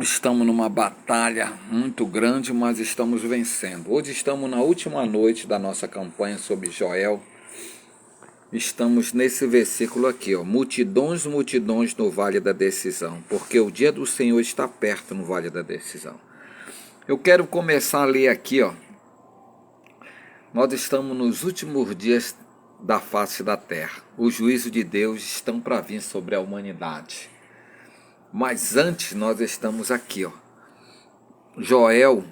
Estamos numa batalha muito grande, mas estamos vencendo. Hoje estamos na última noite da nossa campanha sobre Joel. Estamos nesse versículo aqui, ó. Multidões, multidões no vale da decisão, porque o dia do Senhor está perto no vale da decisão. Eu quero começar a ler aqui, ó. Nós estamos nos últimos dias da face da terra. Os juízos de Deus estão para vir sobre a humanidade. Mas antes nós estamos aqui, ó. Joel,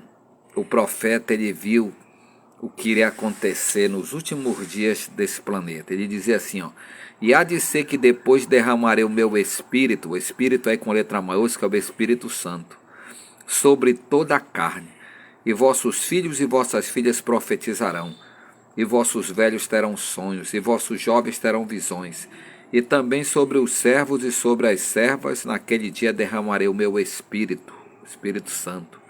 o profeta, ele viu o que iria acontecer nos últimos dias desse planeta. Ele dizia assim, ó: e há de ser que depois derramarei o meu espírito, o espírito é com letra maiúscula, é o Espírito Santo, sobre toda a carne, e vossos filhos e vossas filhas profetizarão, e vossos velhos terão sonhos, e vossos jovens terão visões, e também sobre os servos e sobre as servas, naquele dia derramarei o meu Espírito, o Espírito Santo,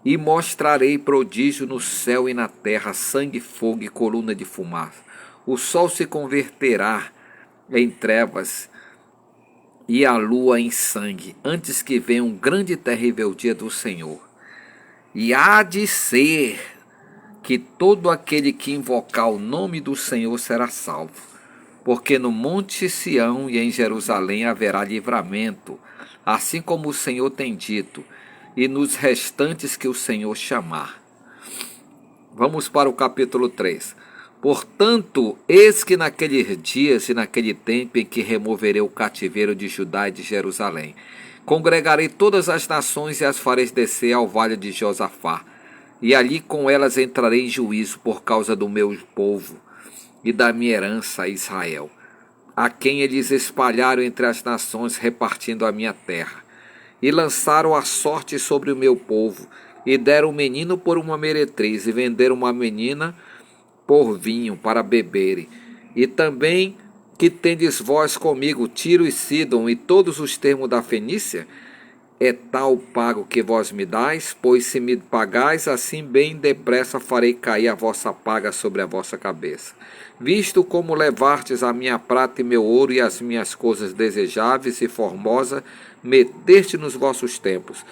e mostrarei prodígio no céu e na terra, sangue, fogo e coluna de fumaça. O sol se converterá em trevas e a lua em sangue, antes que venha um grande e terrível dia do Senhor. E há de ser que todo aquele que invocar o nome do Senhor será salvo, porque no monte Sião e em Jerusalém haverá livramento, assim como o Senhor tem dito, e nos restantes que o Senhor chamar. Vamos para o capítulo 3. Portanto, eis que naqueles dias e naquele tempo em que removerei o cativeiro de Judá e de Jerusalém, congregarei todas as nações e as farei descer ao vale de Josafá, e ali com elas entrarei em juízo por causa do meu povo e da minha herança Israel, a quem eles espalharam entre as nações, repartindo a minha terra. E lançaram a sorte sobre o meu povo, e deram um menino por uma meretriz, e venderam uma menina por vinho para beberem. E também que tendes vós comigo Tiro e Sidom e todos os termos da Fenícia? É tal o pago que vós me dais, pois se me pagais, assim bem depressa farei cair a vossa paga sobre a vossa cabeça. Visto como levartes a minha prata e meu ouro e as minhas coisas desejáveis e formosas, meteste nos vossos templos,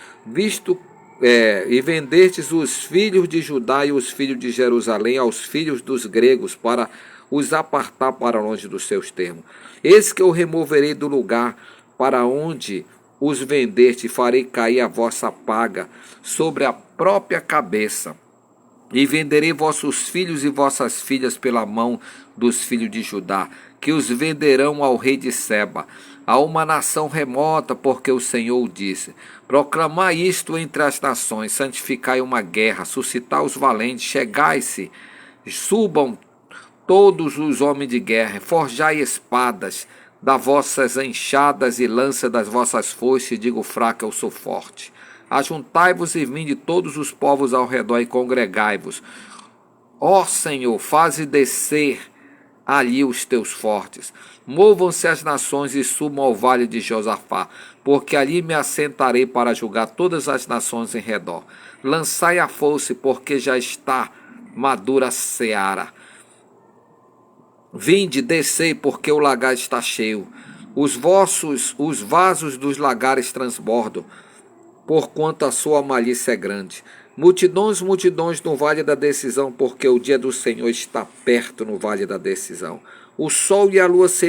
e vendestes os filhos de Judá e os filhos de Jerusalém aos filhos dos gregos, para os apartar para longe dos seus termos. Eis que eu removerei do lugar para onde os vendeste, e farei cair a vossa paga sobre a própria cabeça. E venderei vossos filhos e vossas filhas pela mão dos filhos de Judá, que os venderão ao rei de Seba, a uma nação remota, porque o Senhor o disse. Proclamai isto entre as nações, santificai uma guerra, suscitai os valentes, chegai-se, subam todos os homens de guerra, forjai espadas das vossas enxadas e lança das vossas foices, digo fraco, eu sou forte. Ajuntai-vos e vinde todos os povos ao redor e congregai-vos. Ó Senhor, faze descer ali os teus fortes. Movam-se as nações e subam ao vale de Josafá, porque ali me assentarei para julgar todas as nações em redor. Lançai a foice, porque já está madura a seara. Vinde, descei, porque o lagar está cheio. Os vasos dos lagares transbordam, porquanto a sua malícia é grande. Multidões, multidões no vale da decisão, porque o dia do Senhor está perto no vale da decisão. O sol e a lua se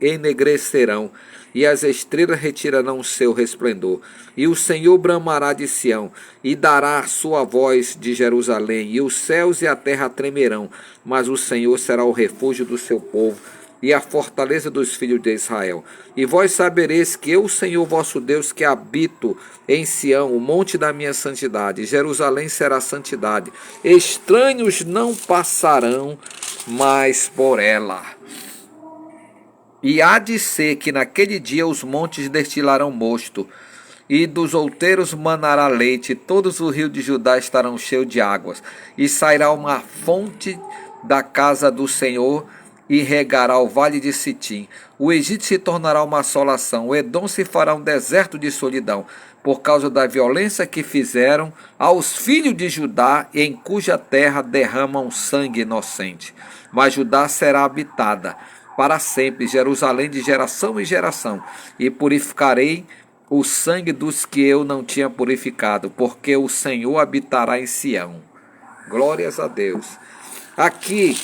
enegrecerão, e as estrelas retirarão o seu resplendor. E o Senhor bramará de Sião, e dará a sua voz de Jerusalém, e os céus e a terra tremerão, mas o Senhor será o refúgio do seu povo, e a fortaleza dos filhos de Israel. E vós sabereis que eu, Senhor vosso Deus, que habito em Sião, o monte da minha santidade, Jerusalém será santidade. Estranhos não passarão mais por ela. E há de ser que naquele dia os montes destilarão mosto, e dos outeiros manará leite, e todos os rios de Judá estarão cheios de águas, e sairá uma fonte da casa do Senhor, e regará o vale de Sitim. O Egito se tornará uma assolação, o Edom se fará um deserto de solidão, por causa da violência que fizeram aos filhos de Judá, em cuja terra derramam sangue inocente. Mas Judá será habitada para sempre, Jerusalém de geração em geração, e purificarei o sangue dos que eu não tinha purificado, porque o Senhor habitará em Sião. Glórias a Deus. Aqui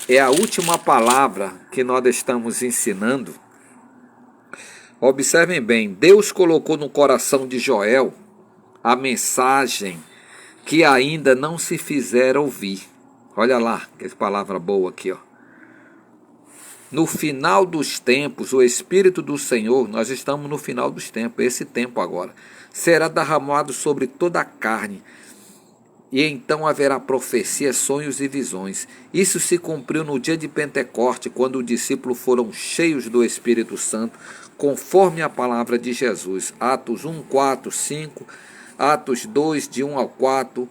é a última palavra que nós estamos ensinando. Observem bem, Deus colocou no coração de Joel a mensagem que ainda não se fizera ouvir. Olha lá, que palavra boa aqui, ó. No final dos tempos, o Espírito do Senhor, nós estamos no final dos tempos, esse tempo agora, será derramado sobre toda a carne, e então haverá profecias, sonhos e visões. Isso se cumpriu no dia de Pentecoste, quando os discípulos foram cheios do Espírito Santo, conforme a palavra de Jesus. Atos 1, 4, 5, Atos 2, de 1 ao 4,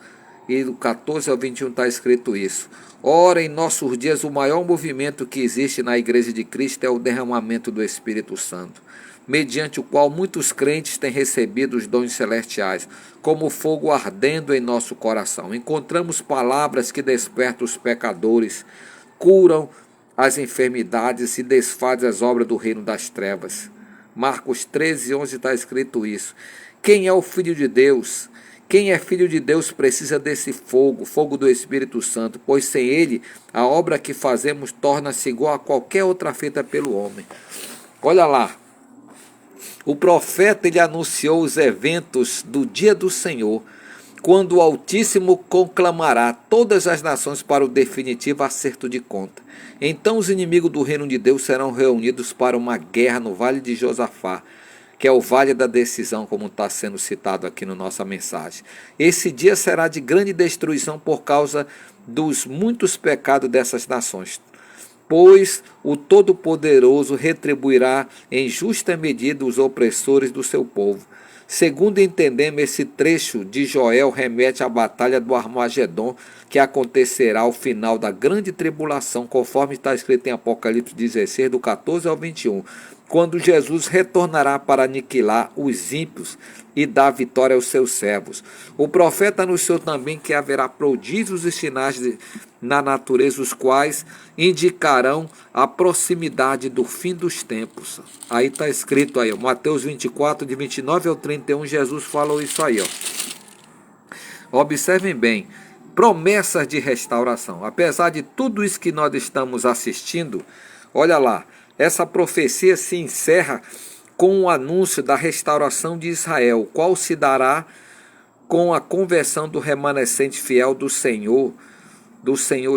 e do 14 ao 21 está escrito isso. Ora, em nossos dias, o maior movimento que existe na Igreja de Cristo é o derramamento do Espírito Santo, mediante o qual muitos crentes têm recebido os dons celestiais, como fogo ardendo em nosso coração. Encontramos palavras que despertam os pecadores, curam as enfermidades e desfazem as obras do reino das trevas. Marcos 13, 11 está escrito isso. Quem é o Filho de Deus? Quem é filho de Deus precisa desse fogo, fogo do Espírito Santo, pois sem ele, a obra que fazemos torna-se igual a qualquer outra feita pelo homem. Olha lá, o profeta ele anunciou os eventos do dia do Senhor, quando o Altíssimo conclamará todas as nações para o definitivo acerto de conta. Então os inimigos do reino de Deus serão reunidos para uma guerra no vale de Josafá, que é o vale da decisão, como está sendo citado aqui na nossa mensagem. Esse dia será de grande destruição por causa dos muitos pecados dessas nações, pois o Todo-Poderoso retribuirá em justa medida os opressores do seu povo. Segundo entendemos, esse trecho de Joel remete à batalha do Armagedon, que acontecerá ao final da grande tribulação, conforme está escrito em Apocalipse 16, do 14 ao 21, quando Jesus retornará para aniquilar os ímpios e dar vitória aos seus servos. O profeta anunciou também que haverá prodígios e sinais na natureza, os quais indicarão a proximidade do fim dos tempos. Aí está escrito aí, Mateus 24, de 29 ao 31, Jesus falou isso aí, ó. Observem bem, promessas de restauração. Apesar de tudo isso que nós estamos assistindo, olha lá, essa profecia se encerra com o anúncio da restauração de Israel, qual se dará com a conversão do remanescente fiel do Senhor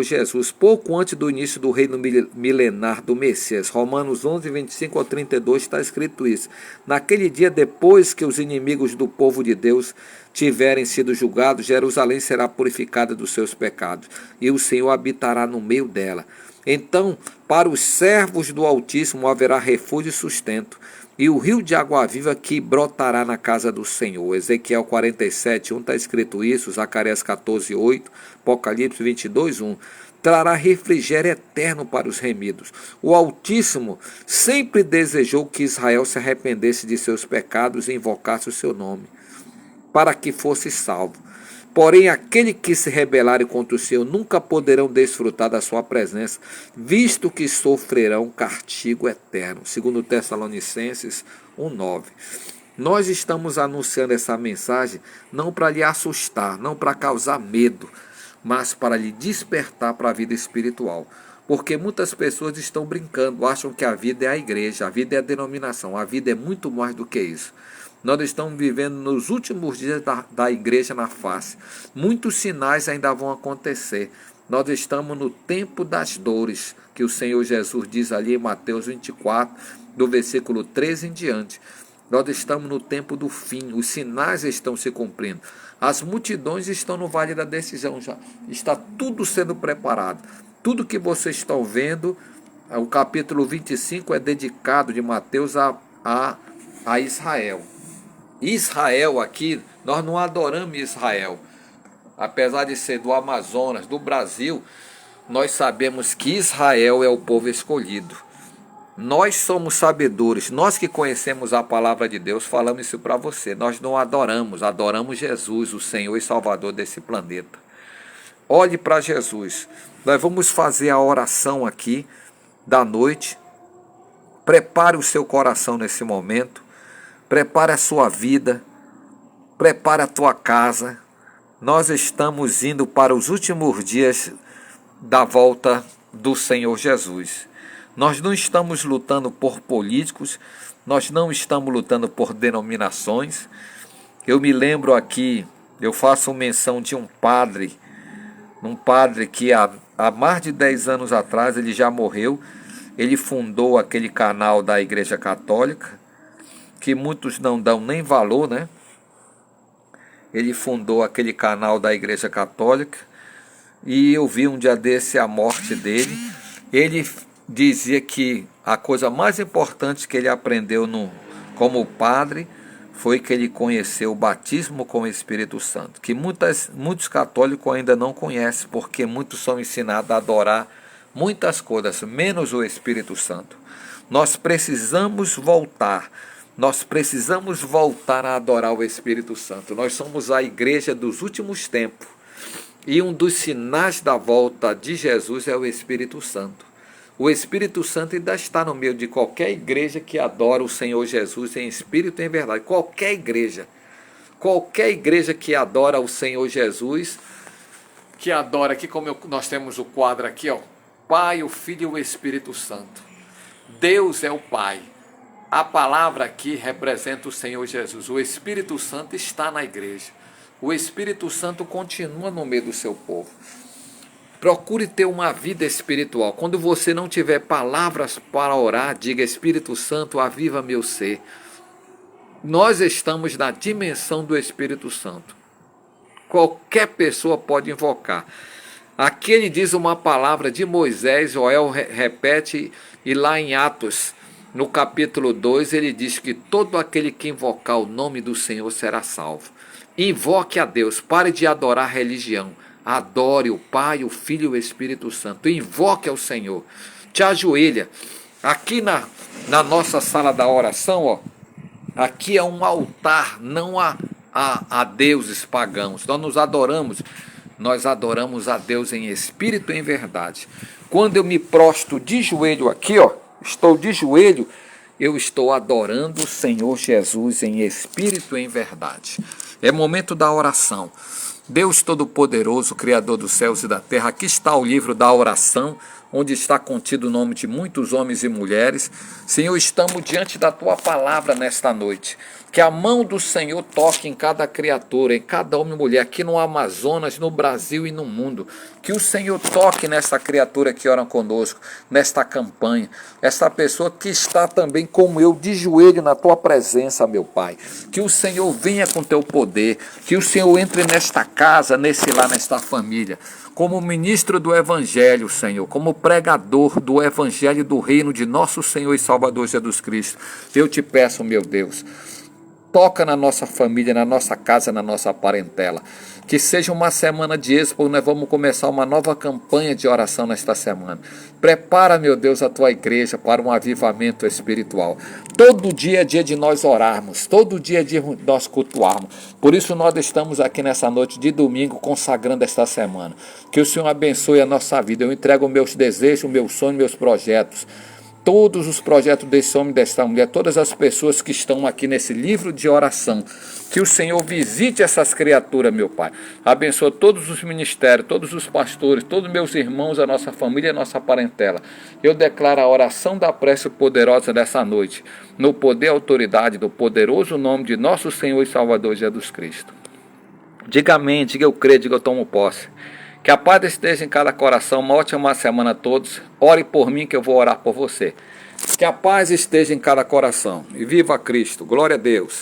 Jesus, pouco antes do início do reino milenar do Messias. Romanos 11, 25 ao 32 está escrito isso. Naquele dia, depois que os inimigos do povo de Deus tiverem sido julgados, Jerusalém será purificada dos seus pecados, e o Senhor habitará no meio dela. Então, para os servos do Altíssimo haverá refúgio e sustento, e o rio de água viva que brotará na casa do Senhor. Ezequiel 47, 1 está escrito isso, Zacarias 14, 8, Apocalipse 22, 1. Trará refrigério eterno para os remidos. O Altíssimo sempre desejou que Israel se arrependesse de seus pecados e invocasse o seu nome, para que fosse salvo. Porém, aquele que se rebelarem contra o Senhor nunca poderão desfrutar da sua presença, visto que sofrerão castigo eterno. Segundo Tessalonicenses 1:9. Nós estamos anunciando essa mensagem não para lhe assustar, não para causar medo, mas para lhe despertar para a vida espiritual. Porque muitas pessoas estão brincando, acham que a vida é a igreja, a vida é a denominação, a vida é muito mais do que isso. Nós estamos vivendo nos últimos dias da igreja na face. Muitos sinais ainda vão acontecer. Nós estamos no tempo das dores, que o Senhor Jesus diz ali em Mateus 24, do versículo 13 em diante. Nós estamos no tempo do fim, os sinais estão se cumprindo. As multidões estão no vale da decisão, já está tudo sendo preparado. Tudo que vocês estão vendo, o capítulo 25 é dedicado de Mateus a Israel. Israel aqui, nós não adoramos Israel. Apesar de ser do Amazonas, do Brasil, nós sabemos que Israel é o povo escolhido. Nós somos sabedores, nós que conhecemos a palavra de Deus, falamos isso para você. Nós não adoramos, adoramos Jesus, o Senhor e Salvador desse planeta. Olhe para Jesus. Nós vamos fazer a oração aqui da noite. Prepare o seu coração nesse momento. prepare a sua vida, prepare a tua casa. Nós estamos indo para os últimos dias da volta do Senhor Jesus. Nós não estamos lutando por políticos, nós não estamos lutando por denominações. Eu me lembro aqui, eu faço menção de um padre que há mais de 10 anos atrás, ele já morreu. Ele fundou aquele canal da Igreja Católica, que muitos não dão nem valor, né? Ele fundou aquele canal da Igreja Católica e eu vi um dia desse a morte dele. Ele dizia que a coisa mais importante que ele aprendeu como padre foi que ele conheceu o batismo com o Espírito Santo, que muitos católicos ainda não conhecem, porque muitos são ensinados a adorar muitas coisas, menos o Espírito Santo. Nós precisamos voltar a adorar o Espírito Santo. Nós somos a igreja dos últimos tempos. E um dos sinais da volta de Jesus é o Espírito Santo. O Espírito Santo ainda está no meio de qualquer igreja que adora o Senhor Jesus em espírito e em verdade. Qualquer igreja que adora o Senhor Jesus, que adora aqui, como nós temos o quadro aqui, ó, Pai, o Filho e o Espírito Santo. Deus é o Pai. A palavra aqui representa o Senhor Jesus. O Espírito Santo está na igreja. O Espírito Santo continua no meio do seu povo. Procure ter uma vida espiritual. Quando você não tiver palavras para orar, diga: Espírito Santo, aviva meu ser. Nós estamos na dimensão do Espírito Santo. Qualquer pessoa pode invocar. Aqui ele diz uma palavra de Moisés, Joel repete, e lá em Atos, no capítulo 2, ele diz que todo aquele que invocar o nome do Senhor será salvo. Invoque a Deus, pare de adorar a religião. Adore o Pai, o Filho e o Espírito Santo. Invoque ao Senhor. Te ajoelha. Aqui na nossa sala da oração, ó, aqui é um altar, não a deuses pagãos. Nós adoramos a Deus em espírito e em verdade. Quando eu me prostro de joelho aqui, ó, estou de joelho, eu estou adorando o Senhor Jesus em espírito e em verdade. É momento da oração. Deus Todo-Poderoso, Criador dos céus e da terra, aqui está o livro da oração, onde está contido o nome de muitos homens e mulheres. Senhor, estamos diante da Tua palavra nesta noite. Que a mão do Senhor toque em cada criatura, em cada homem e mulher, aqui no Amazonas, no Brasil e no mundo. Que o Senhor toque nessa criatura que ora conosco, nesta campanha. Essa pessoa que está também, como eu, de joelho na Tua presença, meu Pai. Que o Senhor venha com Teu poder. Que o Senhor entre nesta casa, nesse lar, nesta família. Como ministro do Evangelho, Senhor, como pregador do Evangelho do Reino de nosso Senhor e Salvador Jesus Cristo, eu te peço, meu Deus, toca na nossa família, na nossa casa, na nossa parentela. Que seja uma semana de êxito, porque nós vamos começar uma nova campanha de oração nesta semana. Prepara, meu Deus, a Tua igreja para um avivamento espiritual. Todo dia é dia de nós orarmos, todo dia é dia de nós cultuarmos. Por isso nós estamos aqui nessa noite de domingo consagrando esta semana. Que o Senhor abençoe a nossa vida. Eu entrego meus desejos, meus sonhos, meus projetos. Todos os projetos desse homem e desta mulher, todas as pessoas que estão aqui nesse livro de oração, que o Senhor visite essas criaturas, meu Pai. Abençoa todos os ministérios, todos os pastores, todos meus irmãos, a nossa família, a nossa parentela. Eu declaro a oração da prece poderosa dessa noite, no poder e autoridade do poderoso nome de nosso Senhor e Salvador Jesus Cristo. Diga amém, diga eu creio, diga eu tomo posse. Que a paz esteja em cada coração. Uma ótima semana a todos. Ore por mim que eu vou orar por você. Que a paz esteja em cada coração. E viva Cristo. Glória a Deus.